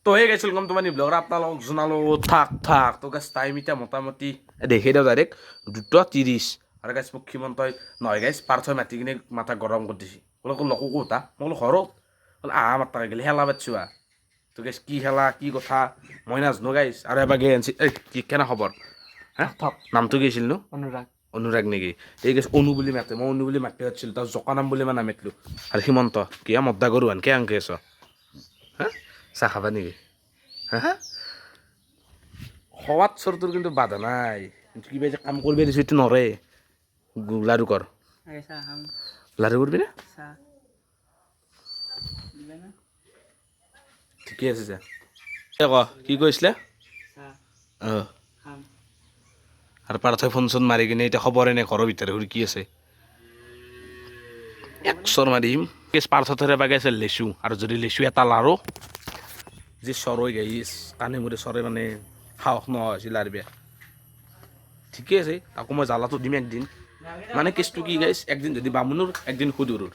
তো হয়ে গেছিল কম তোমাৰ ব্লগৰ আপোনালোক জনালো থাক তো গাছ টাইম এতিয়া মোটামুটি দেখি দিওঁ ডাইৰেক্ট 2:30 আৰু গাছ মোক সীমন্তই নহয় গাইছ পাৰ্থই মাতি কিনে মাথা গৰম কৰি দিছে বোলে লকো কোথা মই বোলো ঘৰত বোলে আহা মাত্ৰা গেলি খেলা পাতিছো তো গাইছ কি খেলা কি কথা মই নাজানো গাইছ আৰু এবাৰ গে আনছি কি কেনে খবৰ হা নামটো কি আছিল নো অনুৰাগ নেকি এই গাইছ অনু বুলি মাতে মই অনু বুলি মাতি পাতিছিলোঁ তাৰ জকা নাম বুলি মই নামাতিলোঁ আৰু সীমন্ত কিয় মদ্দা কৰোঁ আনকে আনকে আছ হা চাহ খাবা নেকি হা খোৱাত চৰটোৰ কিন্তু বাধা নাই কিন্তু কিবা যে কাম কৰিব দিছোঁ এইটো নৰে লাৰু কৰ লাৰু কৰিবি না ঠিকে আছে যা ক কি কৈছিলে অঁ আৰু পাৰ্থই ফোন চোন মাৰি কিনে এতিয়া খবৰে নাই ঘৰৰ ভিতৰে ঘূৰি কি আছে একশৰ মাৰিম কেছ পাৰ্থৰে বাগে আছে লেচু আৰু যদি লেচু এটা লাৰু যে চৰৈ গাইছ কাণে মুৰে চৰে মানে সাহস নোহোৱা হৈছিল আৰু বেয়া ঠিকে আছে তাকো মই জ্বালাটো দিম একদিন মানে কেছটো কি গাইছ একদিন যদি বামুণৰ একদিন সুদূৰৰ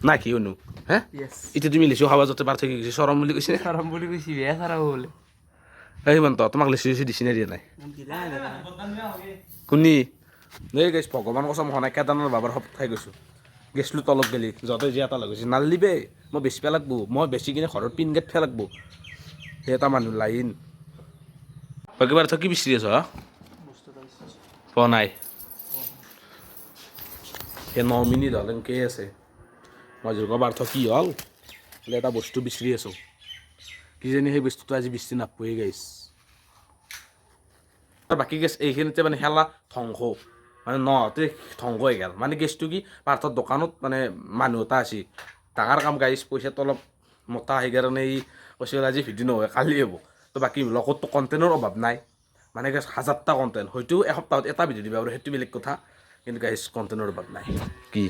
না কি অনু হে এতিয়া তুমি লেচু খাবা যাতে পাৰ্থ কি কৈছে চৰম বুলি কৈছে বেয়া চাৰা বোলে এই সিমান্ত তোমাক লেচু লেচু দিছি নে দিয়া নাই কোনি এই গাইছ ভগৱান কচম সনাই কেদানৰ বাবাৰ সপ খাই গৈছোঁ গেছলো তলত গেলি য'তে যি এটা লাগিছে নালিবে মই বেছি পেলাকব মই বেছি কিনে ঘৰৰ পিন গেট ফেলাকব সেই এটা মানুহ লাইন বাকী পাৰ্থ কি বিচাৰি আছ পোৱা নাই সেই 9 মিনিট হ'ল এনেকেই আছে মই যোগ পাৰ্থ কি হ'ল বোলে এটা বস্তু বিচাৰি আছোঁ কিজানি সেই বস্তুটো আজি বিচাৰি নাপোৱেই গাইছ আৰু বাকী গেছ এইখিনিতে মানে খেলা ধ্বংস মানে নহওঁতে ধ্বংস হৈ গ'ল মানে গেছটো কি পাৰ্থৰ দোকানত মানে মানুহ এটা আছে ডাঙৰ কাম গাইছ পইচাটো অলপ মোটা সেইকাৰণে ই কৈছে আজি ভিডিঅ' নহয় কালি হ'ব তো বাকী লগততো কণ্টেণ্টৰ অভাৱ নাই মানে গেছ 1000টা কণ্টেণ্ট হয়তো এসপ্তাহত এটা ভিডিঅ' দিব আৰু সেইটো বেলেগ কথা কিন্তু গাইছ কণ্টেণ্টৰ অভাৱ নাই কি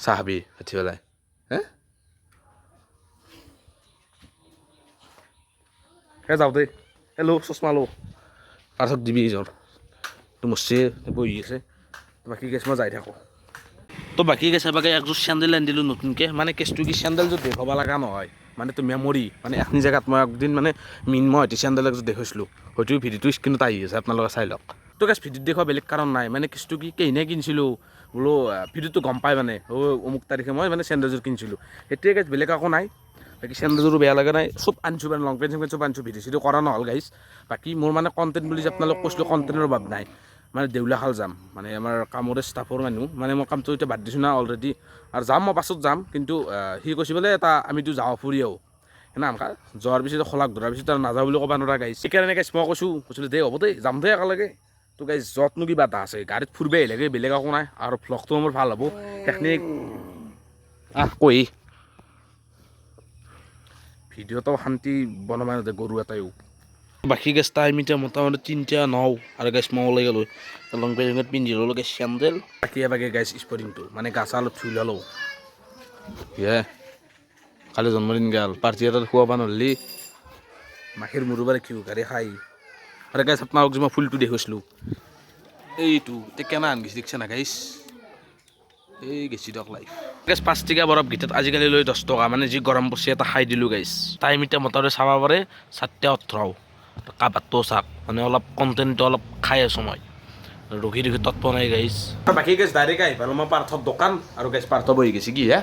চাহাবি উঠি পেলাই হে যাওঁ দেই হেল্ল' চশমা ল পাৰ্থক দিবি এইজন তো মচি বহি আছে বাকী কেছ মই যাই থাকোঁ তো বাকী কেছ এবাকে একযোৰ চেণ্ডেল আনি দিলোঁ নতুনকৈ মানে কেছটো কি চেণ্ডেলযোৰ দেখুৱাব লগা নহয় মানে তো মেমৰি মানে এখিনি জেগাত মই একদিন মানে মই হয়তো চেণ্ডেল একযোৰ দেখুৱাইছিলোঁ হয়তো ভিডিঅ'টো স্ক্ৰীণত আহি আছে আপোনালোকে চাই লওক তো কেছ ভিডিঅ'ত দেখুওৱা বেলেগ কাৰণ নাই মানে কেছটো কি কেইনে কিনিছিলোঁ বোলো ভিডিঅ'টো গম পাই মানে অমুক তাৰিখে মই মানে চেণ্ডেলযোৰ কিনিছিলোঁ সেইটোৱে কেছ বেলেগ একো নাই বাকী চেণ্ডেলযোৰো বেয়া লগা নাই চব আনিছোঁ মানে লং পেণ্ট চেং পেণ্ট চব আনিছোঁ ভিডিঅ' চিডিঅ' কৰা নহ'ল গাইছ বাকী মোৰ মানে কণ্টেণ্ট বুলি যে আপোনালোক কৈছিলোঁ কণ্টেণ্টৰ অভাৱ নাই মানে দেউলাশাল যাম মানে আমাৰ কামৰে ষ্টাফৰ মানুহ মানে মই কামটো এতিয়া বাদ দিছোঁ না অলৰেডি আৰু যাম মই পাছত যাম কিন্তু সি কৈছে বোলে এটা আমিতো যাওঁ ফুৰি আহোঁ সেনেকা যোৱাৰ পিছত খোলাক ধৰাৰ পিছত আৰু নাযাওঁ বুলি ক'ব নোৱাৰা গাইছ সেইকাৰণে গাইছ মই কৈছিলোঁ দেই হ'ব দেই যাম দেই একেলগে তো গাইছ য'তনো কিবা এটা আছে গাড়ীত ফুৰিব আহিলে বেলেগ একো নাই আৰু ভ্লগটো মোৰ ভাল হ'ব সেইখিনি কৈ ভিডিঅ'টো শান্তি বনাব নোৱাৰে গৰু এটাইও বাকী গেছ টাইম এতিয়া মোটামুটি 3:09 আৰু গেছ মই ওলাই গ'লোঁ লং পেণ্ট পিন্ধি ল'লোঁ গেছ চেণ্ডেল বাকী গেছ স্পৰ্টিংটো মানে গা চা অলপ ধুই ল'লোঁ কালি জন্মদিন গ'ল পাৰ্টি এটাত খুৱাব নহ'লি মাখীৰ মুৰুবাৰে ঘিউ গাড়ী খাই আৰু গেছ আপোনালোক যে মই ফুলটো দেখুৱাইছিলোঁ এইটো এতিয়া কেনে আন গেছি দেখিছে না গাইছ এই গেছি দিয়ক লাইফ গেছ 5 টকীয়া বৰফ গীতাত আজিকালি লৈ 10 টকা মানে যি গৰম পৰচি এটা খাই দিলোঁ গাইছ টাইম এতিয়া মোটামুটি চাব পাৰে 4:18 কাবাৰটো চাওক মানে অলপ কণ্টেণ্টটো অলপ খাই আছোঁ মই ৰখি তৎপ নাই গাইছ বাকী গেছ ডাইৰেক্ট আহি পালোঁ মই পাৰ্থৰ দোকান আৰু গেছ পাৰ্থ বহি গৈছে কি হে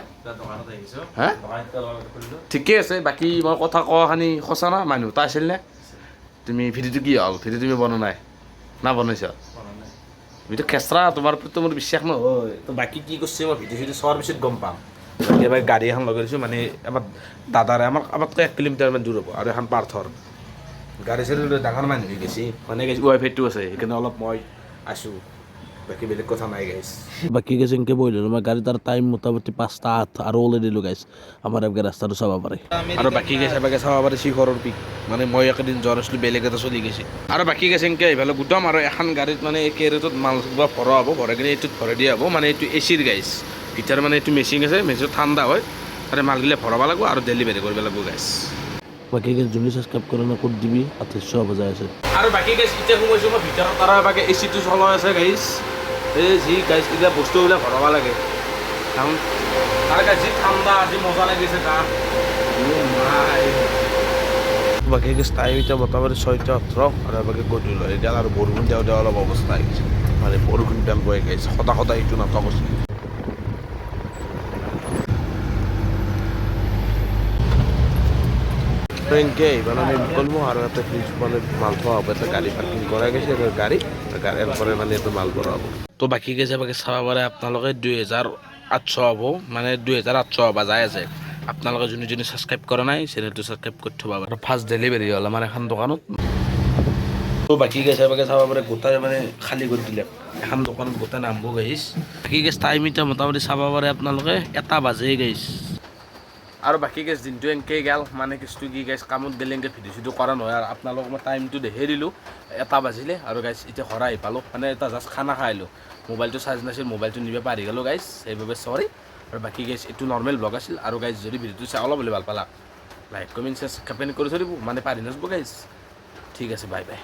ঠিকে আছে বাকী মই কথা কোৱাখিনি সঁচা না মানুহ এটা আছিল নে তুমি ভিডিঅ'টো কি হ'ল ভিডিঅ' তুমি বনোৱা নাই না বনাইছা তুমিতো খেচৰা তোমাৰ ওপৰততো মোৰ বিশ্বাস নহয় তো বাকী কি কৰিছে মই ভিডিঅ' চিডিঅ' চোৱাৰ পিছত গম পাম এবাৰ গাড়ী এখন লগাই দিছোঁ মানে আমাৰ দাদাৰে আমাতকৈ 1 কিলোমিটাৰমান দূৰ হ'ব আৰু এখন পাৰ্থৰ গাড়ী চাড়ী ডাঙৰ মানুহ হৈ গৈছে মানে ৱাইফাইটো আছে সেইকাৰণে অলপ মই আছোঁ বাকী বেলেগ কথা নাই গাইছ বাকী গেছ এনেকৈ বহি দিলোঁ মই গাড়ী তাৰ টাইম মোটামুটি 5:08 আৰু ওলাই দিলোঁ গাইছ আমাৰ এবাৰ ৰাস্তাটো চাব পাৰে আৰু বাকী গেছ এবাৰ চাব পাৰে শিখৰৰ পিক মানে মই একেদিন জ্বৰ আছিলোঁ বেলেগ এটা চলি গৈছে আৰু বাকী গেছ এনেকৈ আহিফালে গুদাম আৰু এখন গাড়ীত মানে এই কেৰেটত মাল ভৰা হ'ব ভৰাই কিনে এইটোত ভৰাই দিয়া হ'ব মানে এইটো এচিৰ গাইছ ভিতৰত মানে এইটো মেচিন আছে মেচিনত ঠাণ্ডা হয় তাৰে মালগিলা ভৰাব লাগিব আৰু ডেলিভাৰী কৰিব লাগিব গাইছ বাকী গেছ যোনে ছাবস্ক্ৰাইব কৰে না ক'ত দিবি 2800 বজাই আছে আৰু বাকী গেছ এতিয়া সোমাইছোঁ মই ভিতৰত তাৰ বাকী এচিটো চলাই আছে গাইছ এই যি গাইছ এতিয়া বস্তুবিলাক ভৰাব লাগে কাৰণ তাৰ গাইছ যি ঠাণ্ডা যি মজা লাগিছে গা বাকী টাইম এতিয়া মোটামুটি 6:18 আৰু বাকী গধূলি হৈ গ'ল আৰু বৰষুণ দিওঁতে অলপ অৱস্থা আহিছে মানে বৰষুণ পেলাব গৈছে সদায় সদায় এইটো নাটক আছে এনেকৈ এইবাৰ আমি মুকলমো আৰু এটা ফ্ৰিজ মানে মাল থোৱা হ'ব এটা গাড়ী পাৰ্কিং কৰা গৈছে গাড়ীৰ পৰা মানে এইটো মাল ভৰা হ'ব তো বাকী গৈছে বাকী চাব পাৰে আপোনালোকে 2800 হ'ব মানে 2800 হ'ব যাই আছে আপোনালোকে যোনে যোনে ছাবস্ক্ৰাইব কৰা নাই চেনেলটো ছাবস্ক্ৰাইব কৰি থ'ব আৰু ফাৰ্ষ্ট ডেলিভাৰী হ'ল আমাৰ এখন দোকানত তো বাকী গৈছে বাকী চাব পাৰে গোটাই মানে খালী কৰি দিলে এখন দোকানত গোটাই নামব গাইছ বাকী গেছ টাইম এতিয়া মোটামুটি চাব পাৰে আপোনালোকে 1 বাজেই গাইছ আৰু বাকী গেছ দিনটো এনেকৈ গেল মানে কেছটো কি গাইছ কামত গ'লে এনেকৈ ভিডিঅ' চিডিঅ' কৰা নহয় আৰু আপোনালোকক মই টাইমটো দেখাই দিলোঁ 1 বাজিলে আৰু গাইছ এতিয়া ঘৰ আহি পালোঁ মানে এটা জাষ্ট খানা খাই আহিলোঁ মোবাইলটো চাৰ্জ নাছিল মোবাইলটো নিব পাৰি গ'লোঁ গাইছ সেইবাবে চৰি আৰু বাকী গাইছ এইটো নৰ্মেল ব্লগ আছিল আৰু গাইছ যদি ভিডিঅ'টো চাই অলপ হ'লে ভাল পালা লাইক কমেণ্ট শ্বেয়াৰ কৰি থৈ দিব মানে পাৰি নাযাব গাইছ ঠিক আছে বাই বাই